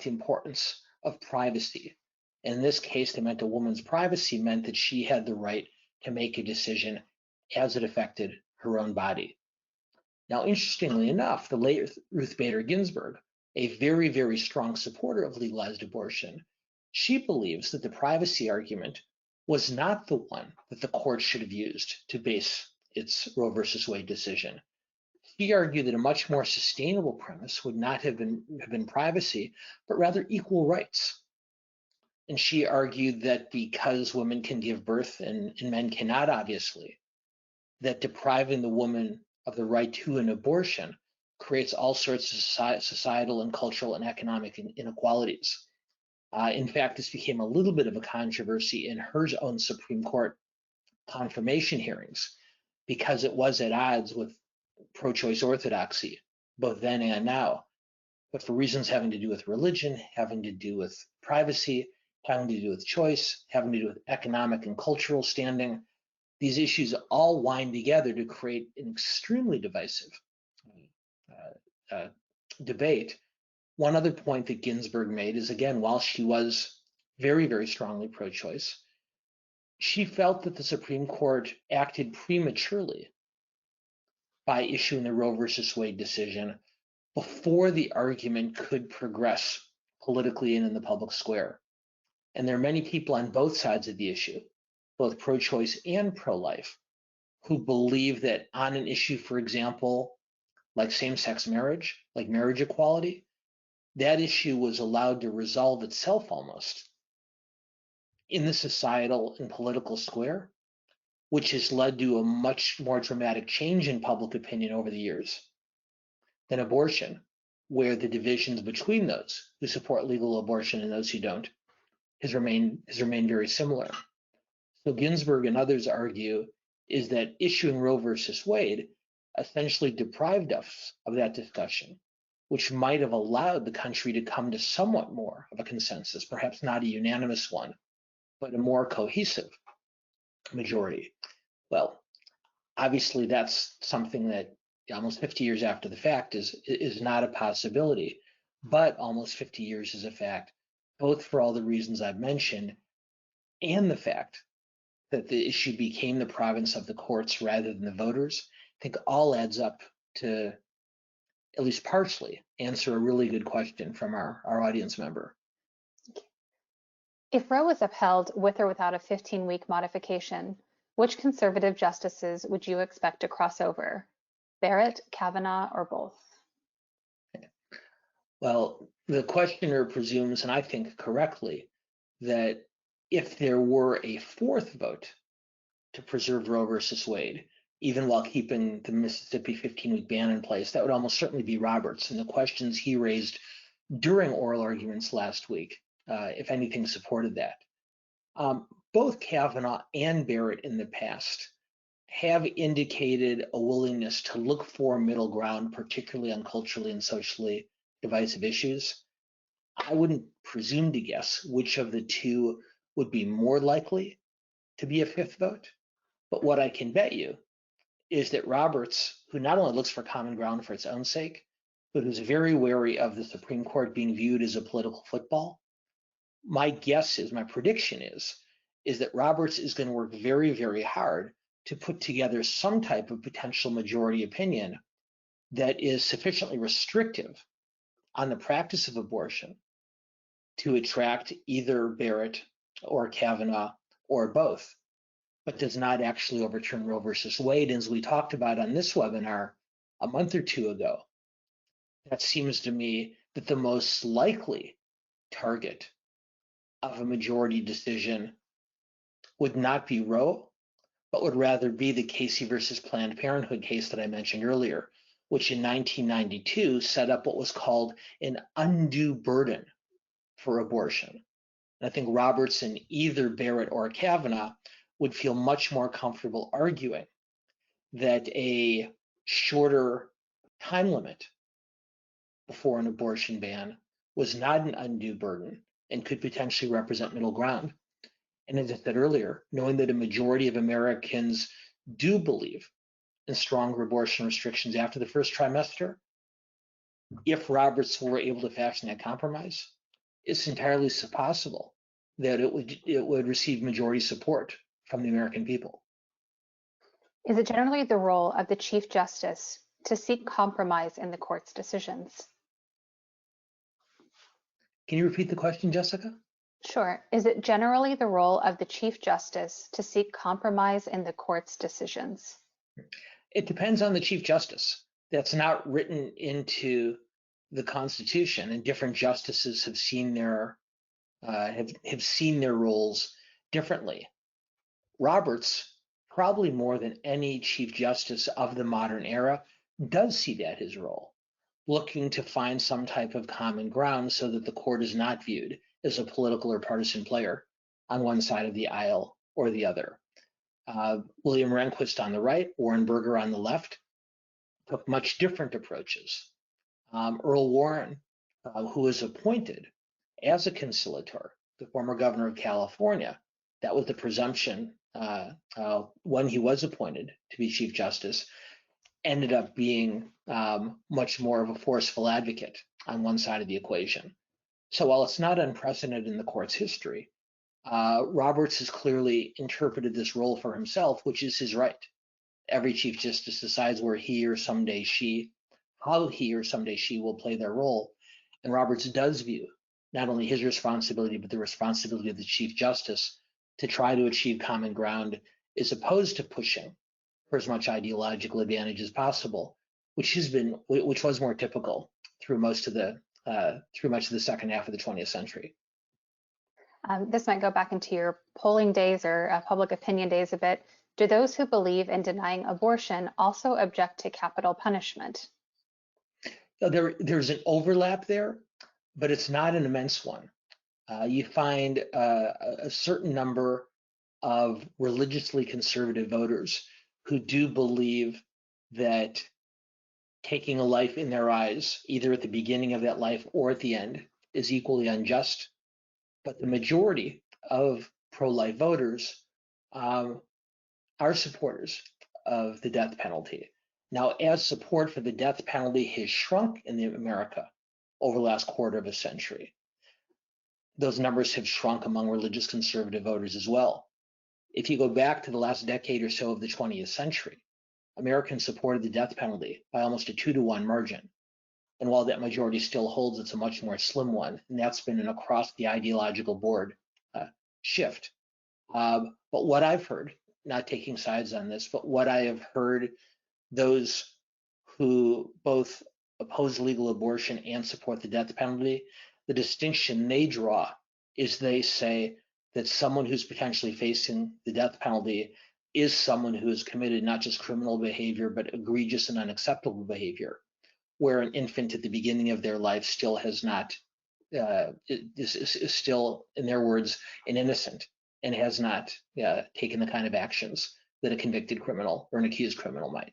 importance of privacy. In this case, they meant a woman's privacy meant that she had the right to make a decision as it affected her own body. Now, interestingly enough, the late Ruth Bader Ginsburg, a very, very strong supporter of legalized abortion, she believes that the privacy argument was not the one that the court should have used to base its Roe versus Wade decision. She argued that a much more sustainable premise would not have been privacy, but rather equal rights. And she argued that because women can give birth and men cannot, obviously, that depriving the woman of the right to an abortion creates all sorts of societal and cultural and economic inequalities. In fact, this became a little bit of a controversy in her own Supreme Court confirmation hearings because it was at odds with pro-choice orthodoxy, both then and now. But for reasons having to do with religion, having to do with privacy, having to do with choice, having to do with economic and cultural standing, these issues all wind together to create an extremely divisive debate One other point that Ginsburg made is, again, while she was very, very strongly pro-choice, she felt that the Supreme Court acted prematurely by issuing the Roe versus Wade decision before the argument could progress politically and in the public square. And there are many people on both sides of the issue, both pro-choice and pro-life, who believe that on an issue, for example, like same-sex marriage, like marriage equality, that issue was allowed to resolve itself almost in the societal and political square, which has led to a much more dramatic change in public opinion over the years than abortion, where the divisions between those who support legal abortion and those who don't has remained very similar. So Ginsburg and others argue is that issuing Roe versus Wade essentially deprived us of that discussion, which might have allowed the country to come to somewhat more of a consensus, perhaps not a unanimous one, but a more cohesive majority. Well, obviously that's something that almost 50 years after the fact is not a possibility, but almost 50 years is a fact, both for all the reasons I've mentioned and the fact that the issue became the province of the courts rather than the voters. I think all adds up to at least partially answer a really good question from our audience member. If Roe was upheld with or without a 15-week modification, which conservative justices would you expect to cross over? Barrett, Kavanaugh, or both? Well, the questioner presumes, and I think correctly, that if there were a fourth vote to preserve Roe versus Wade, even while keeping the Mississippi 15-week ban in place, that would almost certainly be Roberts. And the questions he raised during oral arguments last week, if anything, supported that. Both Kavanaugh and Barrett in the past have indicated a willingness to look for middle ground, particularly on culturally and socially divisive issues. I wouldn't presume to guess which of the two would be more likely to be a fifth vote, but what I can bet you is that Roberts, who not only looks for common ground for its own sake, but who's very wary of the Supreme Court being viewed as a political football, my prediction is that Roberts is going to work very, very hard to put together some type of potential majority opinion that is sufficiently restrictive on the practice of abortion to attract either Barrett or Kavanaugh or both, but does not actually overturn Roe versus Wade. As we talked about on this webinar a month or two ago, that seems to me that the most likely target of a majority decision would not be Roe, but would rather be the Casey versus Planned Parenthood case that I mentioned earlier, which in 1992 set up what was called an undue burden for abortion. And I think Roberts and either Barrett or Kavanaugh would feel much more comfortable arguing that a shorter time limit before an abortion ban was not an undue burden and could potentially represent middle ground. And as I said earlier, knowing that a majority of Americans do believe in stronger abortion restrictions after the first trimester, if Roberts were able to fashion that compromise, it's entirely possible that it would receive majority support from the American people. Is it generally the role of the Chief Justice to seek compromise in the court's decisions? Can you repeat the question, Jessica? Sure. Is it generally the role of the Chief Justice to seek compromise in the court's decisions? It depends on the Chief Justice. That's not written into the Constitution, and different justices have seen their roles differently. Roberts, probably more than any Chief Justice of the modern era, does see that his role, looking to find some type of common ground so that the court is not viewed as a political or partisan player on one side of the aisle or the other. William Rehnquist on the right, Warren Burger on the left, took much different approaches. Earl Warren, who was appointed as a conciliator, the former governor of California, that was the presumption when he was appointed to be Chief Justice, ended up being much more of a forceful advocate on one side of the equation. So while it's not unprecedented in the court's history, Roberts has clearly interpreted this role for himself, which is his right. Every Chief Justice decides where he or someday she, how he or someday she will play their role. And Roberts does view not only his responsibility, but the responsibility of the Chief Justice to try to achieve common ground, as opposed to pushing for as much ideological advantage as possible, which was more typical through much of the second half of the 20th century. This might go back into your polling days or public opinion days a bit. Do those who believe in denying abortion also object to capital punishment? There's an overlap there, but it's not an immense one. You find a certain number of religiously conservative voters who do believe that taking a life in their eyes, either at the beginning of that life or at the end, is equally unjust. But the majority of pro-life voters are supporters of the death penalty. Now, as support for the death penalty has shrunk in America over the last quarter of a century, those numbers have shrunk among religious conservative voters as well. If you go back to the last decade or so of the 20th century, Americans supported the death penalty by almost a 2-to-1 margin. And while that majority still holds, it's a much more slim one. And that's been an across the ideological board shift. But what I've heard, not taking sides on this, but what I have heard, those who both oppose legal abortion and support the death penalty, the distinction they draw is they say that someone who's potentially facing the death penalty is someone who has committed not just criminal behavior, but egregious and unacceptable behavior, where an infant at the beginning of their life still has not, is still, in their words, an innocent and has not taken the kind of actions that a convicted criminal or an accused criminal might.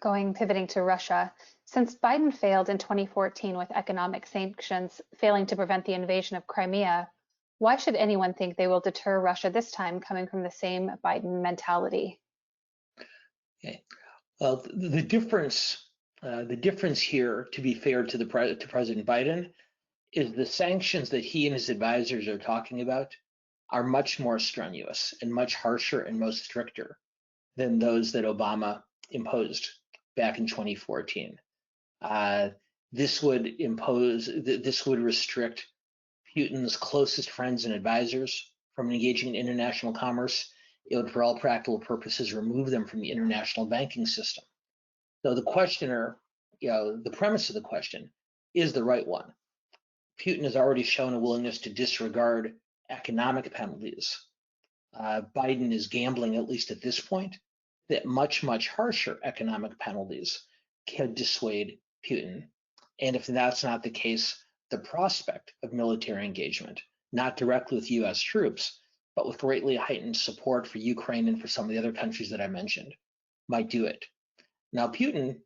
Pivoting to Russia, since Biden failed in 2014 with economic sanctions, failing to prevent the invasion of Crimea, why should anyone think they will deter Russia this time, coming from the same Biden mentality? Okay. Well, the difference here, to be fair to President Biden, is the sanctions that he and his advisors are talking about are much more strenuous and much harsher and most stricter than those that Obama imposed back in 2014. This would restrict Putin's closest friends and advisors from engaging in international commerce. It would, for all practical purposes, remove them from the international banking system. So the questioner, the premise of the question is the right one. Putin has already shown a willingness to disregard economic penalties. Biden is gambling, at least at this point, that much, much harsher economic penalties can dissuade Putin. And if that's not the case, the prospect of military engagement, not directly with US troops, but with greatly heightened support for Ukraine and for some of the other countries that I mentioned, might do it. Now, Putin,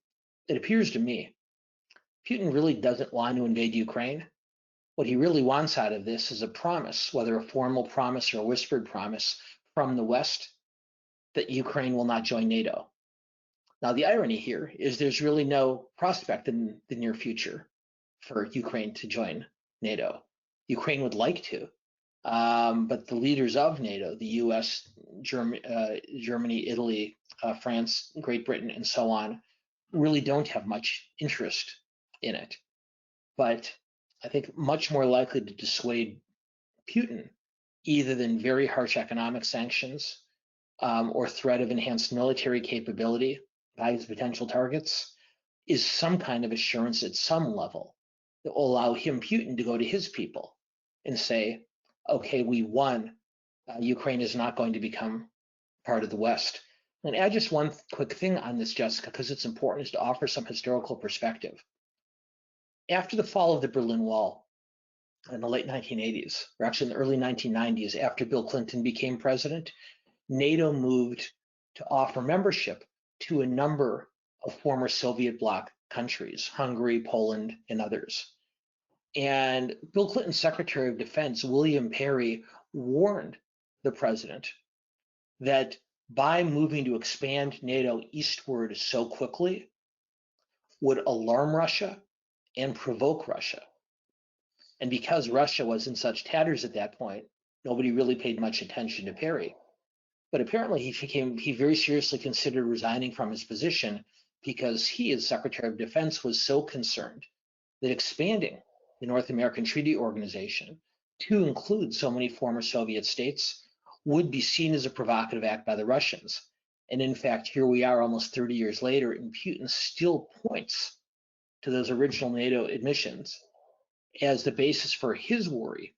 it appears to me, Putin really doesn't want to invade Ukraine. What he really wants out of this is a promise, whether a formal promise or a whispered promise from the West, that Ukraine will not join NATO. Now, the irony here is there's really no prospect in the near future for Ukraine to join NATO. Ukraine would like to, but the leaders of NATO, the US, Germany, Italy, France, Great Britain, and so on, really don't have much interest in it. But I think much more likely to dissuade Putin, either than very harsh economic sanctions or threat of enhanced military capability by his potential targets, is some kind of assurance at some level that will allow him, Putin, to go to his people and say, okay, we won. Ukraine is not going to become part of the West. And add just one quick thing on this, Jessica, because it's important, is to offer some historical perspective. After the fall of the Berlin Wall in the late 1980s, or actually in the early 1990s, after Bill Clinton became president, NATO moved to offer membership to a number of former Soviet bloc countries, Hungary, Poland, and others. And Bill Clinton's Secretary of Defense, William Perry, warned the president that by moving to expand NATO eastward so quickly would alarm Russia and provoke Russia. And because Russia was in such tatters at that point, nobody really paid much attention to Perry. But apparently he very seriously considered resigning from his position because he, as Secretary of Defense, was so concerned that expanding the North American Treaty Organization to include so many former Soviet states would be seen as a provocative act by the Russians. And in fact, here we are almost 30 years later, and Putin still points to those original NATO admissions as the basis for his worry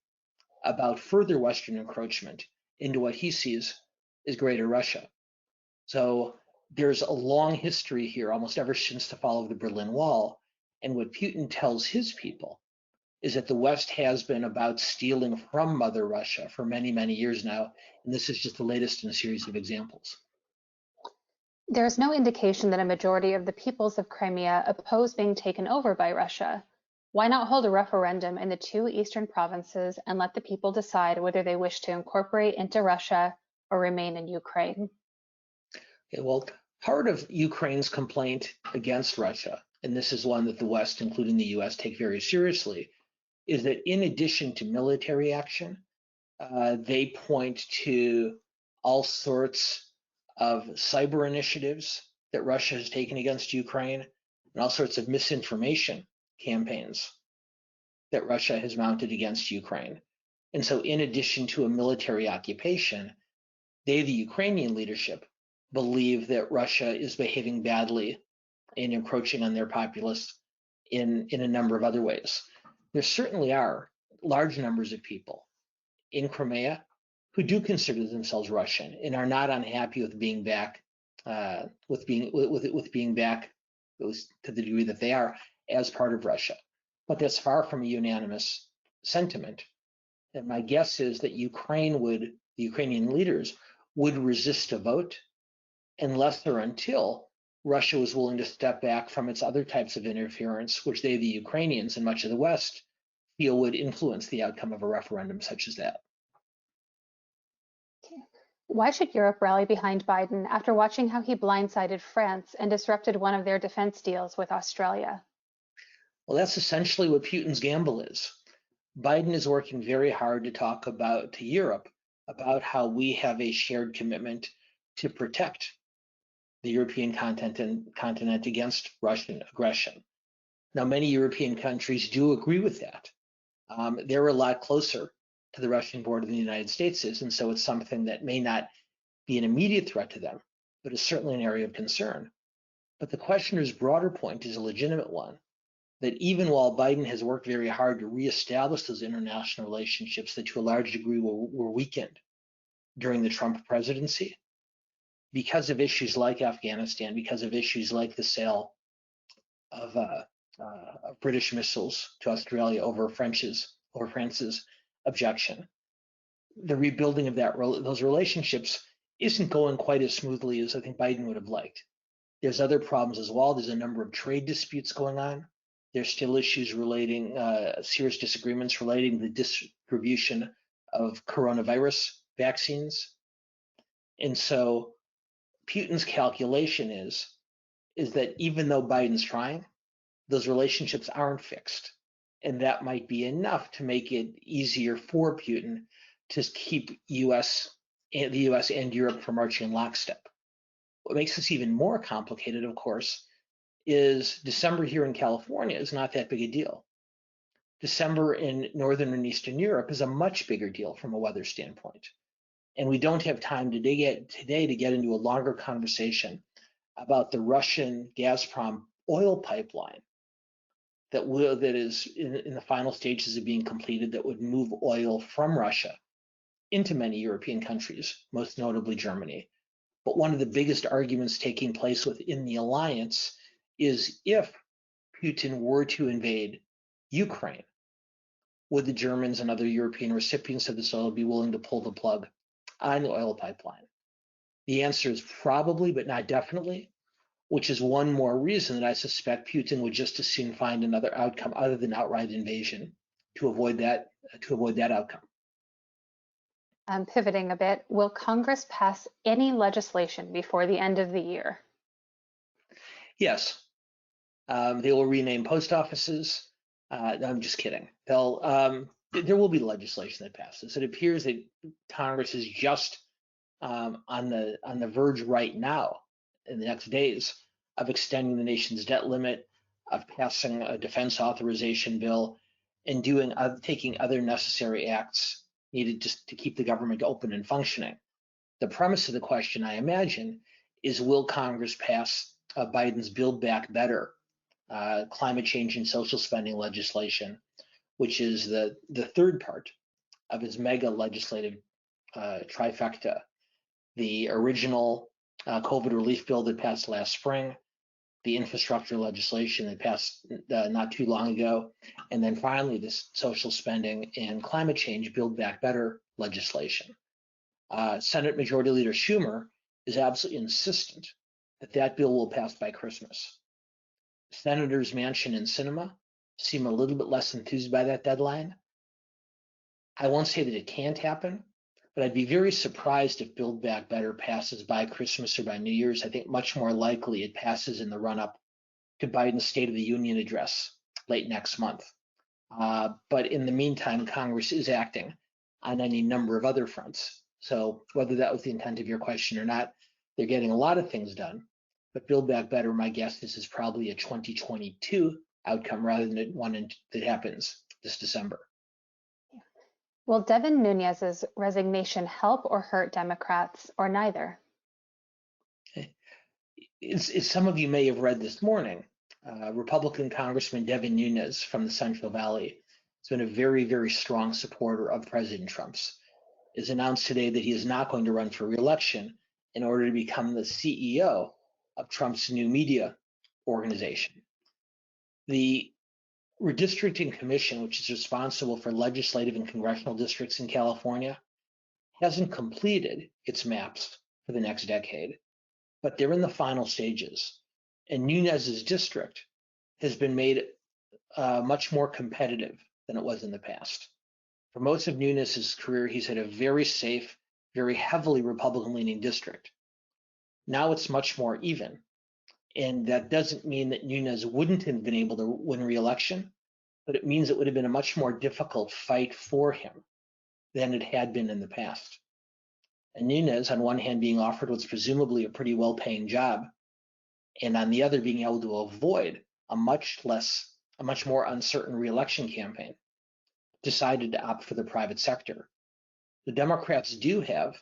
about further Western encroachment into what he sees as Greater Russia. So there's a long history here, almost ever since the fall of the Berlin Wall. And what Putin tells his people is that the West has been about stealing from Mother Russia for many, many years now. And this is just the latest in a series of examples. There is no indication that a majority of the peoples of Crimea oppose being taken over by Russia. Why not hold a referendum in the two eastern provinces and let the people decide whether they wish to incorporate into Russia or remain in Ukraine? Okay, well, part of Ukraine's complaint against Russia, and this is one that the West, including the US, take very seriously, is that in addition to military action, they point to all sorts of cyber initiatives that Russia has taken against Ukraine and all sorts of misinformation campaigns that Russia has mounted against Ukraine. And so in addition to a military occupation, they, the Ukrainian leadership, believe that Russia is behaving badly and encroaching on their populace in a number of other ways. There certainly are large numbers of people in Crimea who do consider themselves Russian and are not unhappy with being back, with being back, at least to the degree that they are, as part of Russia. But that's far from a unanimous sentiment. And my guess is that the Ukrainian leaders would resist a vote unless or until Russia was willing to step back from its other types of interference, which they, the Ukrainians and much of the West, feel would influence the outcome of a referendum such as that. Okay. Why should Europe rally behind Biden after watching how he blindsided France and disrupted one of their defense deals with Australia? Well, that's essentially what Putin's gamble is. Biden is working very hard to talk to Europe about how we have a shared commitment to protect the European continent against Russian aggression. Now, many European countries do agree with that. They're a lot closer to the Russian border than the United States is, and so it's something that may not be an immediate threat to them, but is certainly an area of concern. But the questioner's broader point is a legitimate one, that even while Biden has worked very hard to reestablish those international relationships that to a large degree were weakened during the Trump presidency, because of issues like Afghanistan, because of issues like the sale of British missiles to Australia over France's objection, the rebuilding of those relationships isn't going quite as smoothly as I think Biden would have liked. There's other problems as well. There's a number of trade disputes going on. There's still issues relating, serious disagreements relating to the distribution of coronavirus vaccines. And so Putin's calculation is that even though Biden's trying, those relationships aren't fixed. And that might be enough to make it easier for Putin to keep the US and Europe from marching in lockstep. What makes this even more complicated, of course, is December here in California is not that big a deal. December in Northern and Eastern Europe is a much bigger deal from a weather standpoint. And we don't have time today to get into a longer conversation about the Russian Gazprom oil pipeline that is in the final stages of being completed that would move oil from Russia into many European countries, most notably Germany. But one of the biggest arguments taking place within the alliance is if Putin were to invade Ukraine, would the Germans and other European recipients of this oil be willing to pull the plug on the oil pipeline? The answer is probably, but not definitely, which is one more reason that I suspect Putin would just as soon find another outcome other than outright invasion to avoid that outcome. Pivoting a bit, will Congress pass any legislation before the end of the year? Yes. They will rename post offices. No, I'm just kidding. There will be legislation that passes. It appears that Congress is just on the verge right now, in the next days, of extending the nation's debt limit, of passing a defense authorization bill, and taking other necessary acts needed just to keep the government open and functioning. The premise of the question, I imagine, is will Congress pass Biden's Build Back Better climate change and social spending legislation, which is the third part of his mega legislative trifecta. The original COVID relief bill that passed last spring, the infrastructure legislation that passed not too long ago, and then finally this social spending and climate change Build Back Better legislation. Senate Majority Leader Schumer is absolutely insistent that that bill will pass by Christmas. Senators Manchin and Sinema seem a little bit less enthused by that deadline. I won't say that it can't happen, but I'd be very surprised if Build Back Better passes by Christmas or by New Year's. I think much more likely it passes in the run-up to Biden's State of the Union address late next month. But in the meantime, Congress is acting on any number of other fronts. So whether that was the intent of your question or not, they're getting a lot of things done. But Build Back Better, my guess is probably a 2022 outcome rather than one that happens this December. Will Devin Nunes's resignation help or hurt Democrats, or neither? As some of you may have read this morning, Republican Congressman Devin Nunes from the Central Valley has been a very, very strong supporter of President Trump's. Has announced today that he is not going to run for re-election in order to become the CEO of Trump's new media organization. The Redistricting Commission, which is responsible for legislative and congressional districts in California, hasn't completed its maps for the next decade, but they're in the final stages. And Nunes's district has been made much more competitive than it was in the past. For most of Nunes's career, he's had a very safe, very heavily Republican-leaning district. Now it's much more even. And that doesn't mean that Nunes wouldn't have been able to win re-election, but it means it would have been a much more difficult fight for him than it had been in the past. And Nunes, on one hand, being offered what's presumably a pretty well-paying job, and on the other, being able to avoid a much more uncertain re-election campaign, decided to opt for the private sector. The Democrats do have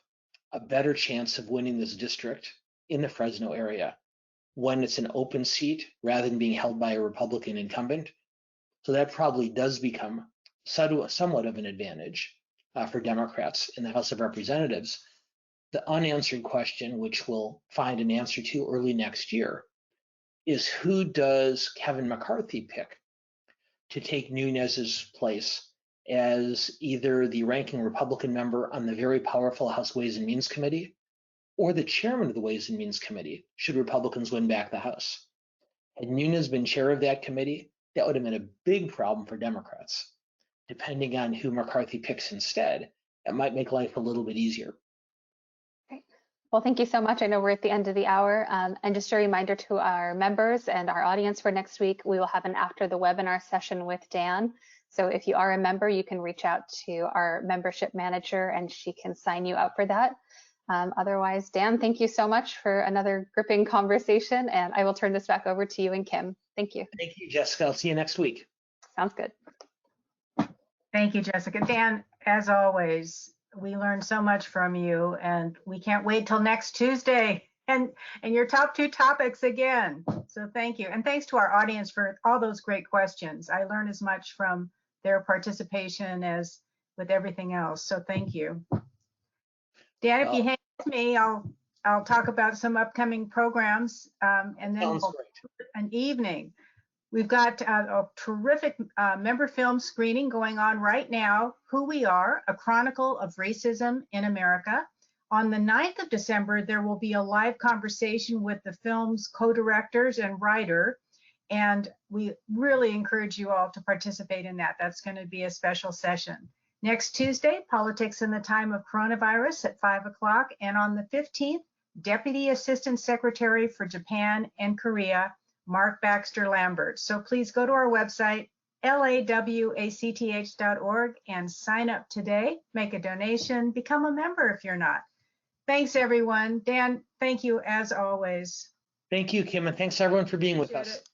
a better chance of winning this district in the Fresno area when it's an open seat rather than being held by a Republican incumbent. So that probably does become somewhat of an advantage for Democrats in the House of Representatives. The unanswered question, which we'll find an answer to early next year, is who does Kevin McCarthy pick to take Nunes's place as either the ranking Republican member on the very powerful House Ways and Means Committee or the chairman of the Ways and Means Committee, should Republicans win back the House. Had Nunes been chair of that committee, that would have been a big problem for Democrats. Depending on who McCarthy picks instead, it might make life a little bit easier. Great. Well, thank you so much. I know we're at the end of the hour. And just a reminder to our members and our audience for next week, we will have an after the webinar session with Dan. So if you are a member, you can reach out to our membership manager and she can sign you up for that. Otherwise, Dan, thank you so much for another gripping conversation, and I will turn this back over to you and Kim. Thank you. Thank you, Jessica. I'll see you next week. Sounds good. Thank you, Jessica. Dan, as always, we learned so much from you, and we can't wait till next Tuesday and your top two topics again. So thank you. And thanks to our audience for all those great questions. I learned as much from their participation as with everything else. So thank you. Dan, if you hang with me, I'll talk about some upcoming programs, and then an evening. We've got a terrific member film screening going on right now, Who We Are, A Chronicle of Racism in America. On the 9th of December, there will be a live conversation with the film's co-directors and writer, and we really encourage you all to participate in that. That's going to be a special session. Next Tuesday, Politics in the Time of Coronavirus at 5 o'clock. And on the 15th, Deputy Assistant Secretary for Japan and Korea, Mark Baxter Lambert. So please go to our website, lawacth.org, and sign up today, make a donation, become a member if you're not. Thanks, everyone. Dan, thank you as always. Thank you, Kim, and thanks everyone for being with Appreciate us. it.